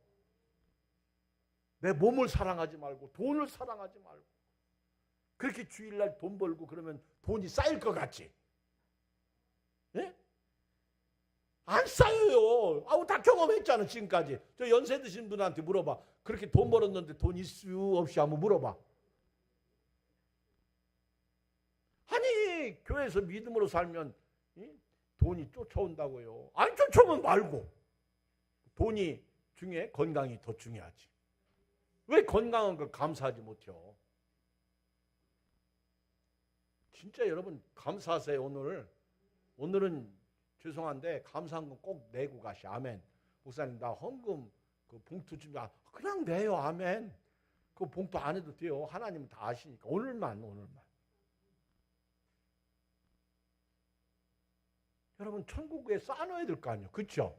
내 몸을 사랑하지 말고 돈을 사랑하지 말고. 그렇게 주일날 돈 벌고 그러면 돈이 쌓일 것 같지? 예? 안 쌓여요. 아우 다 경험했잖아 지금까지. 저 연세 드신 분한테 물어봐. 그렇게 돈 벌었는데 돈 있수 없이 한번 물어봐. 아니 교회에서 믿음으로 살면 돈이 쫓아온다고요. 안 쫓아오면 말고. 돈이 중요해? 건강이 더 중요하지. 왜 건강한 걸 감사하지 못해요? 진짜 여러분 감사하세요. 오늘은 죄송한데 감사한 건 꼭 내고 가시. 아멘. 목사님 나 헌금 그 봉투 좀 그냥 내요. 아멘. 그 봉투 안 해도 돼요. 하나님은 다 아시니까. 오늘만. 여러분 천국에 쌓아놔야 될 거 아니에요. 그렇죠?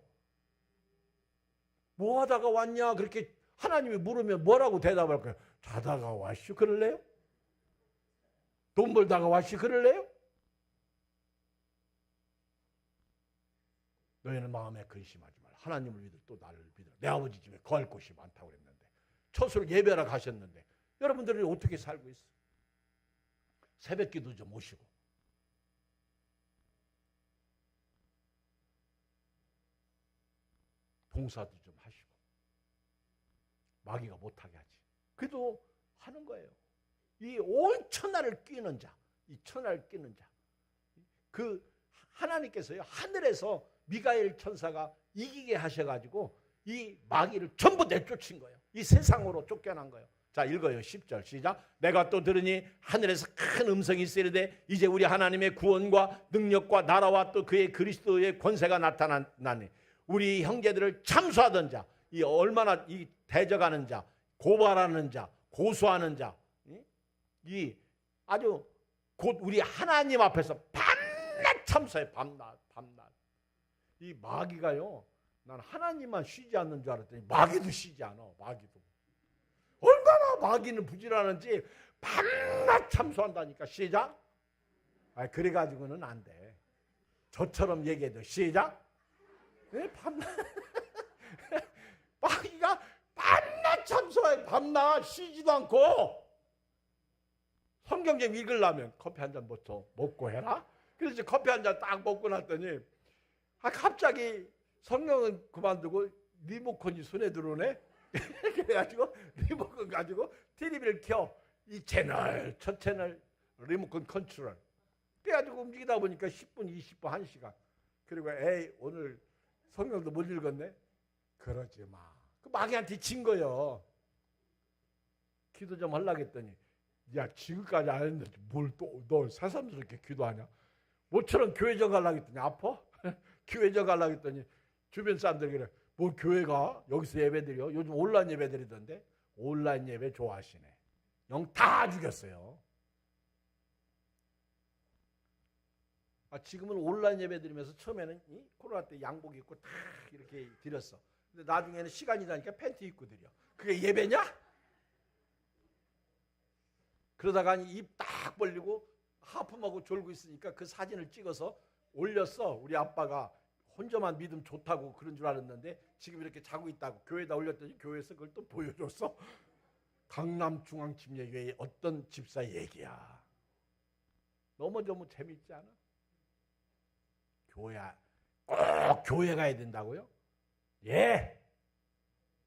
뭐 하다가 왔냐 그렇게 하나님이 물으면 뭐라고 대답할 거예요? 자다가 왔슈 그럴래요? 돈 벌다가 와시 그럴래요? 너희는 마음에 근심하지 말라. 하나님을 믿어 또 나를 믿어. 내 아버지 집에 거할 곳이 많다고 그랬는데, 처소로 예배하러 가셨는데 여러분들이 어떻게 살고 있어? 새벽기도 좀 오시고, 봉사도 좀 하시고, 마귀가 못하게 하지. 그래도 하는 거예요. 이 온 천하를 끼는 자, 이 천하를 끼는 자, 그 하나님께서요, 하늘에서 미가엘 천사가 이기게 하셔가지고 이 마귀를 전부 내쫓은 거예요. 이 세상으로 쫓겨난 거예요. 자, 읽어요. 10절 시작. 내가 또 들으니 하늘에서 큰 음성이 있으되 이제 우리 하나님의 구원과 능력과 나라와 또 그의 그리스도의 권세가 나타나니 우리 형제들을 참수하던 자, 이 얼마나 이 대적하는 자, 고발하는 자, 고소하는 자, 이 아주 곧 우리 하나님 앞에서 밤낮 참수해. 밤낮. 이 마귀가요, 난 하나님만 쉬지 않는 줄 알았더니 마귀도 쉬지 않아. 마귀도 얼마나 마귀는 부지런한지 밤낮 참수한다니까. 시작. 그래가지고는 안 돼. 저처럼 얘기해도 시작. 왜 밤낮 마귀가 밤낮 참수해. 밤낮 쉬지도 않고. 성경 좀 읽으려면 커피 한 잔부터 먹고 해라. 그래서 커피 한 잔 딱 먹고 났더니 갑자기 성경은 그만두고 리모컨이 손에 들어오네. 그래가지고 리모컨 가지고 TV를 켜. 이 채널, 첫 채널 리모컨 컨트롤. 그래가지고 움직이다 보니까 10분, 20분, 1시간. 그리고 에이 오늘 성경도 못 읽었네. 그러지 마. 그 마귀한테 진 거요. 기도 좀 하려고 했더니 야 지금까지 안 했는데 뭘 또 너 새삼스럽게 기도하냐. 모처럼 교회 좀 가려고 했더니 아파? 교회 좀 가려고 했더니 주변 사람들이 그래. 뭐 교회가 여기서 예배드려? 요즘 온라인 예배드리던데. 온라인 예배 좋아하시네. 영 다 죽였어요. 지금은 온라인 예배 드리면서 처음에는 코로나 때 양복 입고 딱 이렇게 드렸어. 근데 나중에는 시간이 나니까 팬티 입고 드려. 그게 예배냐? 그러다가 입 딱 벌리고 하품하고 졸고 있으니까 그 사진을 찍어서 올렸어. 우리 아빠가 혼자만 믿음 좋다고 그런 줄 알았는데 지금 이렇게 자고 있다고 교회에다 올렸더니 교회에서 그걸 또 보여줬어. 강남중앙침례교회의 어떤 집사 얘기야. 너무 재밌지 않아? 꼭 교회 가야 된다고요? 예.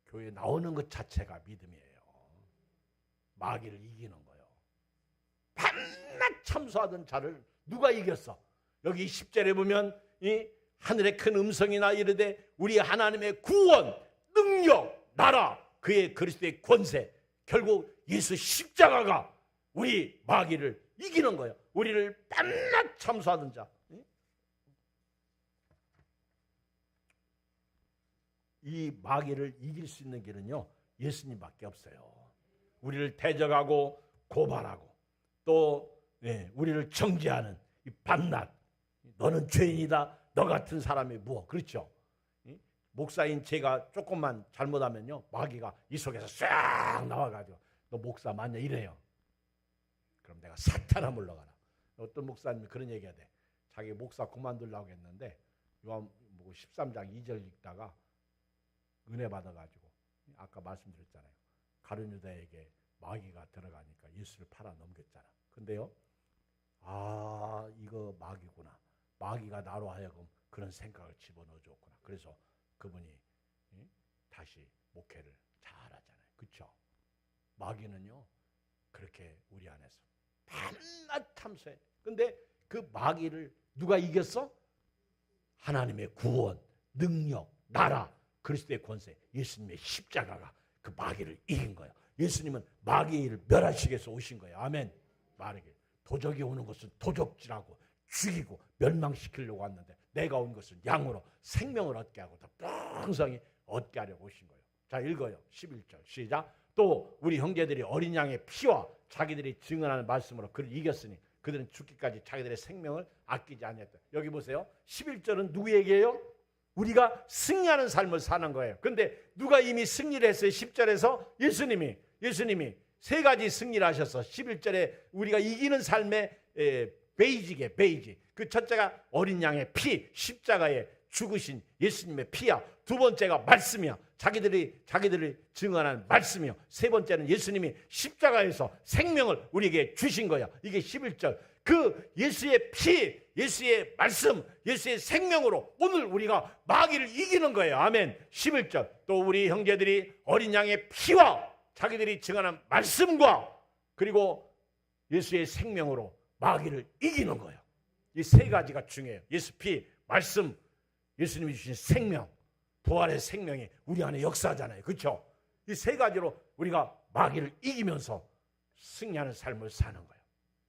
교회 나오는 것 자체가 믿음이에요. 마귀를 이기는 거예요. 밤낮 참수하던 자를 누가 이겼어? 여기 10절에 보면 이 하늘의 큰 음성이나 이르되 우리 하나님의 구원, 능력, 나라, 그의 그리스도의 권세, 결국 예수 십자가가 우리 마귀를 이기는 거예요. 우리를 밤낮 참수하던 자. 이 마귀를 이길 수 있는 길은요, 예수님밖에 없어요. 우리를 대적하고 고발하고 또 우리를 정죄하는 이 밤낮, 너는 죄인이다, 너 같은 사람이 무엇, 그렇죠? 목사인 제가 조금만 잘못하면요, 마귀가 이 속에서 싹 나와가지고 너 목사 맞냐 이래요. 그럼 내가 사탄아 물러가라. 어떤 목사님이 그런 얘기가 돼. 자기 목사 그만두려고 했는데 요한 13장 2절 읽다가 은혜 받아가지고 아까 말씀드렸잖아요. 가룟 유다에게 마귀가 들어가니까 예수를 팔아 넘겼잖아. 근데요, 이거 마귀구나. 마귀가 나로 하여금 그런 생각을 집어넣어 줬구나. 그래서 그분이 다시 목회를 잘하잖아요. 그렇죠? 마귀는요 그렇게 우리 안에서 밤낮 탐수해. 근데 그 마귀를 누가 이겼어? 하나님의 구원, 능력, 나라, 그리스도의 권세, 예수님의 십자가가 그 마귀를 이긴 거예요. 예수님은 마귀를 멸하시기 위해서 오신 거예요. 아멘. 말하길 도적이 오는 것은 도적질하고 죽이고 멸망시키려고 왔는데 내가 온 것은 양으로 생명을 얻게 하고 더 풍성히 얻게 하려고 오신 거예요. 자, 읽어요. 11절 시작. 또 우리 형제들이 어린 양의 피와 자기들이 증언하는 말씀으로 그를 이겼으니 그들은 죽기까지 자기들의 생명을 아끼지 않았다. 여기 보세요. 11절은 누구 얘기예요? 우리가 승리하는 삶을 사는 거예요. 근데 누가 이미 승리를 했어요? 10절에서 예수님이 세 가지 승리를 하셔서 11절에 우리가 이기는 삶의 베이직. 그 첫째가 어린 양의 피, 십자가에 죽으신 예수님의 피야. 두 번째가 말씀이야. 자기들이 증언한 말씀이요. 세 번째는 예수님이 십자가에서 생명을 우리에게 주신 거야. 이게 11절. 그 예수의 피, 예수의 말씀, 예수의 생명으로 오늘 우리가 마귀를 이기는 거예요. 아멘. 11절. 또 우리 형제들이 어린 양의 피와 자기들이 증언한 말씀과 그리고 예수의 생명으로 마귀를 이기는 거예요. 이 세 가지가 중요해요. 예수 피, 말씀, 예수님이 주신 생명, 부활의 생명이 우리 안에 역사하잖아요. 그렇죠? 이 세 가지로 우리가 마귀를 이기면서 승리하는 삶을 사는 거예요.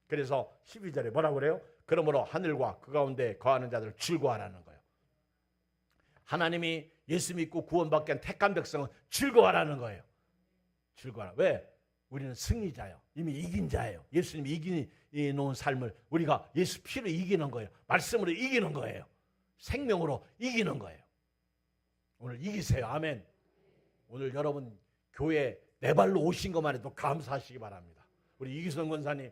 그래서 12절에 뭐라고 그래요? 그러므로 하늘과 그 가운데 거하는 자들을 즐거워하라는 거예요. 하나님이 예수 믿고 구원받게 한 택한 백성은 즐거워하라는 거예요. 즐거워하라. 왜? 우리는 승리자예요. 이미 이긴 자예요. 예수님이 이기놓은 삶을 우리가 예수 피로 이기는 거예요. 말씀으로 이기는 거예요. 생명으로 이기는 거예요. 오늘 이기세요. 아멘. 오늘 여러분 교회 내 발로 오신 것만 해도 감사하시기 바랍니다. 우리 이기성 권사님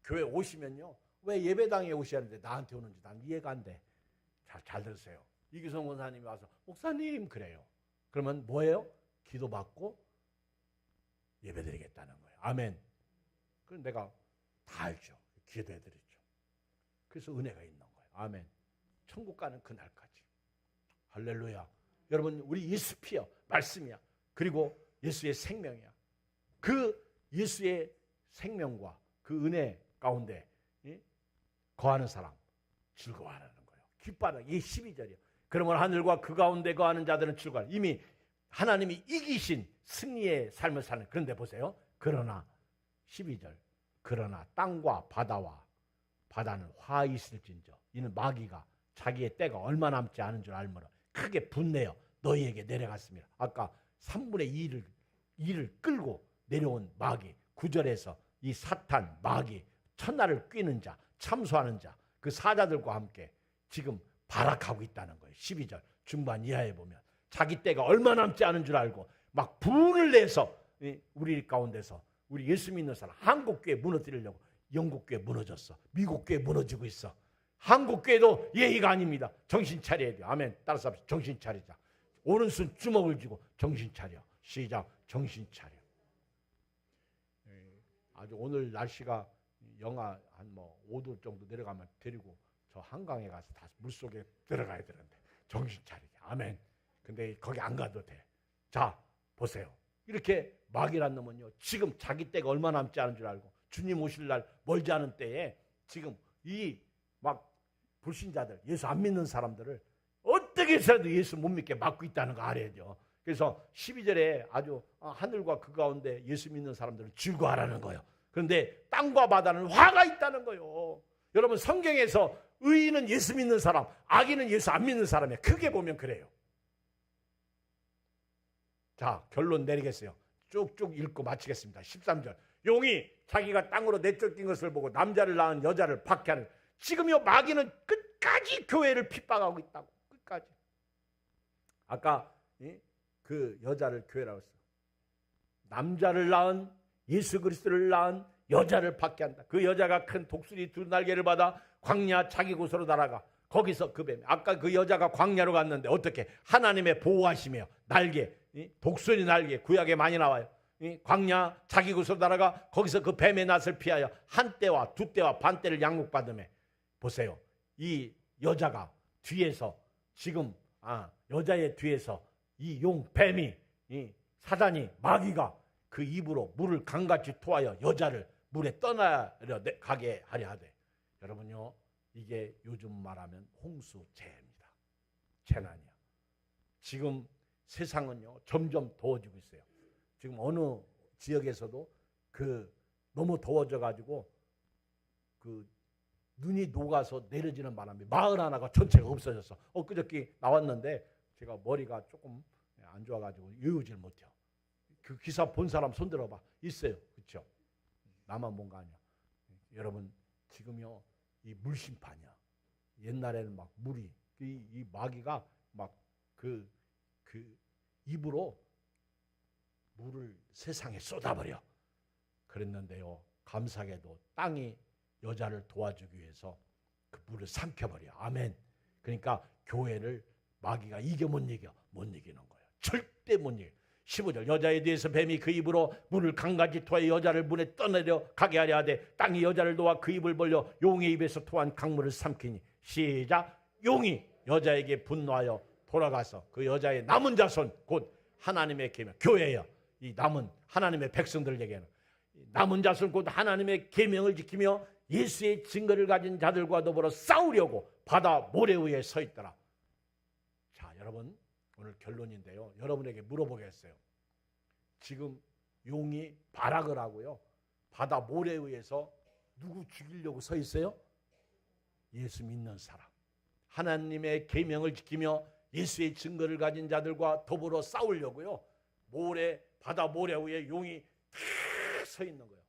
교회 오시면요, 왜 예배당에 오셔야 하는데 나한테 오는지 난 이해가 안 돼. 잘 들으세요. 이기성 권사님이 와서 목사님 그래요. 그러면 뭐예요? 기도받고 예배드리겠다는 거예요. 아멘. 그럼 내가 다 알죠. 기도해드리죠. 그래서 은혜가 있는 거예요. 아멘. 천국 가는 그날까지. 할렐루야. 여러분 우리 예수 피야, 말씀이야. 그리고 예수의 생명이야. 그 예수의 생명과 그 은혜 가운데 거하는 사람 즐거워하라는 거예요. 기뻐하라. 이게 12절이에요. 그러면 하늘과 그 가운데 거하는 자들은 즐거워하라. 이미 하나님이 이기신 승리의 삶을 사는. 그런데 보세요. 그러나 12절. 그러나 땅과 바다는 화 있을진저 이는 마귀가 자기의 때가 얼마 남지 않은 줄 알므로 크게 분내어 너희에게 내려갔습니다. 아까 3분의 2를 끌고 내려온 마귀. 9절에서 이 사탄, 마귀, 천하를 꿰는 자, 참소하는 자, 그 사자들과 함께 지금 발악하고 있다는 거예요. 12절 중반 이하에 보면 자기 때가 얼마 남지 않은 줄 알고 막 분을 내서 우리 가운데서 우리 예수 믿는 사람 한국교회 무너뜨리려고 영국교회 무너졌어. 미국교회 무너지고 있어. 한국교회도 예의가 아닙니다. 정신 차려야 돼요. 아멘. 따라서 합시다. 정신 차리자. 오른손 주먹을 쥐고 정신 차려. 시작. 정신 차려. 아주 오늘 날씨가 영하 한 5도 정도 내려가면 데리고 저 한강에 가서 다 물속에 들어가야 되는데 정신 차리자. 아멘. 근데 거기 안 가도 돼. 자, 보세요. 이렇게 마귀란 놈은요, 지금 자기 때가 얼마 남지 않은 줄 알고 주님 오실 날 멀지 않은 때에 지금 이 막 불신자들, 예수 안 믿는 사람들을 어떻게 해서라도 예수 못 믿게 막고 있다는 거 알아야죠. 그래서 12절에 아주 하늘과 그 가운데 예수 믿는 사람들을 즐거워하라는 거예요. 그런데 땅과 바다는 화가 있다는 거예요. 여러분 성경에서 의인은 예수 믿는 사람, 악인은 예수 안 믿는 사람이에요. 크게 보면 그래요. 자, 결론 내리겠어요. 쭉쭉 읽고 마치겠습니다. 13절. 용이 자기가 땅으로 내쫓긴 것을 보고 남자를 낳은 여자를 박해하는. 지금요 마귀는 끝까지 교회를 핍박하고 있다고. 끝까지. 아까 그 여자를 교회라고 했어. 남자를 낳은 예수 그리스도를 낳은 여자를 박해한다. 그 여자가 큰 독수리 2날개를 받아 광야 자기 곳으로 날아가. 거기서 그 뱀. 아까 그 여자가 광야로 갔는데 어떻게 하나님의 보호하심이에요. 날개. 독수리 날개 구약에 많이 나와요. 광야 자기 곳으로 날아가 거기서 그 뱀의 낯을 피하여 한 때와 두 때와 반 때를 양육받으며. 보세요. 이 여자가 뒤에서 지금 여자의 뒤에서 이 용 뱀이 사단이 마귀가 그 입으로 물을 강같이 토하여 여자를 물에 떠나려 가게 하려 하되. 여러분요 이게 요즘 말하면 홍수재해입니다. 재난이야. 지금 세상은요 점점 더워지고 있어요. 지금 어느 지역에서도 너무 더워져 가지고 눈이 녹아서 내려지는 바람에 마을 하나가 전체가 없어졌어. 그저께 나왔는데 제가 머리가 조금 안 좋아가지고 외우질 못해요. 그 기사 본 사람 손 들어봐. 있어요. 그렇죠? 나만 본 거 아니야. 여러분 지금요 이 물심판이야. 옛날에는 막 물이 이 마귀가 막 그 입으로 물을 세상에 쏟아버려. 그랬는데요. 감사하게도 땅이 여자를 도와주기 위해서 그 물을 삼켜버려. 아멘. 그러니까 교회를 마귀가 이겨 못 이겨? 못 이기는 거예요. 절대 못 이겨. 15절 여자에 대해서 뱀이 그 입으로 물을 강같이 토해 여자를 물에 떠내려 가게 하려 하되 땅이 여자를 놓아 그 입을 벌려 용의 입에서 토한 강물을 삼키니 시작. 용이 여자에게 분노하여 돌아가서 그 여자의 남은 자손 곧 하나님의 계명 교회예요. 이 남은 하나님의 백성들에게는 남은 자손 곧 하나님의 계명을 지키며 예수의 증거를 가진 자들과 더불어 싸우려고 바다 모래 위에 서 있더라. 자, 여러분 오늘 결론인데요. 여러분에게 물어보겠어요. 지금 용이 발악을 하고요. 바다 모래 위에서 누구 죽이려고 서 있어요? 예수 믿는 사람. 하나님의 계명을 지키며 예수의 증거를 가진 자들과 더불어 싸우려고요. 바다 모래 위에 용이 탁 서 있는 거예요.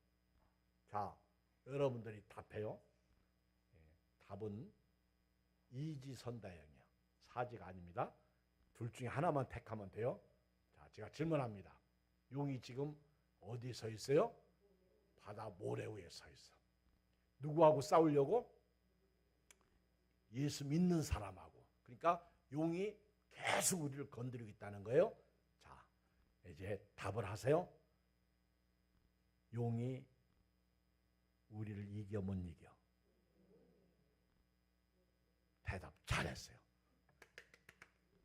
자, 여러분들이 답해요. 답은 이지선다형이야. 사지가 아닙니다. 둘 중에 하나만 택하면 돼요. 자, 제가 질문합니다. 용이 지금 어디 서 있어요? 바다 모래 위에 서 있어. 누구하고 싸우려고? 예수 믿는 사람하고. 그러니까 용이 계속 우리를 건드리고 있다는 거예요. 자, 이제 답을 하세요. 용이 우리를 이겨 못 이겨? 대답 잘했어요.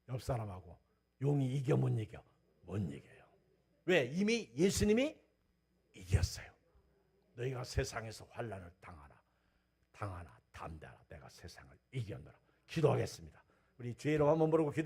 옆 사람하고 용이 이겨 못 이겨? 못 이겨요. 왜? 이미 예수님이 이겼어요. 너희가 세상에서 환난을 당하나 담대하라. 내가 세상을 이겼노라. 기도하겠습니다. 우리 주의 이름 한번 부르고 기도.